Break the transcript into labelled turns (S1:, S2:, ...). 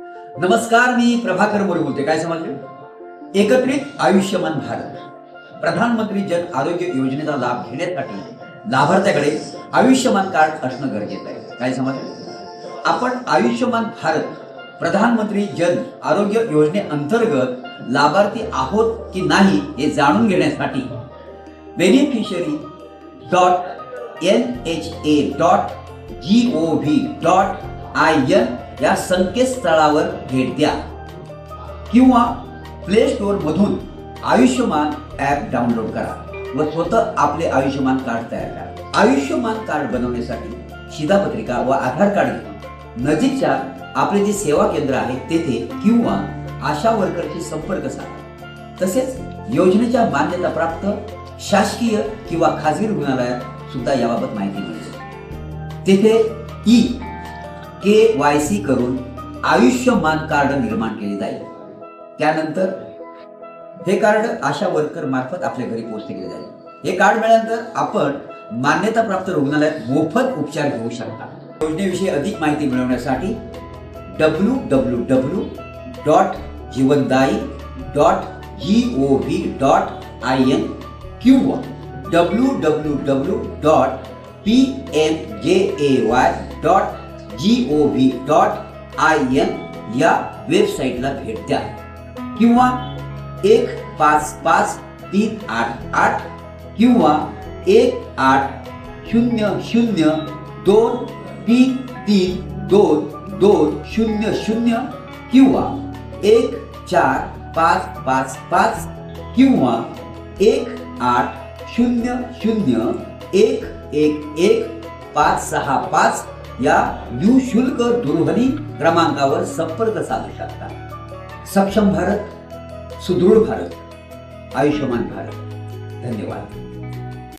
S1: नमस्कार, मी प्रभाकर मोरे बोलते. काय समजले? एकत्रित आयुष्यमान भारत प्रधानमंत्री जन आरोग्य योजनेचा लाभ घेण्यासाठी लाभार्थ्याकडे आयुष्यमान कार्ड असणं गरजेचं आहे. काय समजले? आपण आयुष्यमान भारत प्रधानमंत्री जन आरोग्य योजनेअंतर्गत लाभार्थी आहोत की नाही हे जाणून घेण्यासाठी beneficiary.nha.gov.in या संकेतस्थळावर भेट द्या किंवा प्ले स्टोअर मधून आयुष्यमान ॲप डाउनलोड करा व स्वतः आपले आयुष्यमान कार्ड तयार करा. आयुष्यमान कार्ड बनवण्यासाठी शिधापत्रिका व आधार कार्ड घेऊन नजीकच्या आपले जे सेवा केंद्र आहे तेथे किंवा आशा वर्करशी संपर्क साधा. तसेच योजनेच्या मान्यता प्राप्त शासकीय किंवा खाजगी रुग्णालयात सुद्धा याबाबत माहिती मिळते. तेथे KYC करून आयुष्यमान कार्ड निर्माण केले जाईल. त्यानंतर हे कार्ड आशा वर्कर मार्फत आपल्या घरी पोहोच केले जाईल. हे कार्ड मिळाल्यानंतर आपण मान्यता प्राप्त रुग्णालयात मोफत उपचार घेऊ शकता. योजनेविषयी अधिक माहिती मिळवण्यासाठी www.jeevandai.gov.in किंवा www.pmjay.gov.in या वेबसाईटला भेट द्या किंवा 155388 किंवा 180023322200 किंवा 14555 किंवा 18001111565 या निःशुल्क दूरध्वनी क्रमांकावर संपर्क साधू शकता. सक्षम भारत, सुदृढ भारत, आयुष्यमान भारत. धन्यवाद.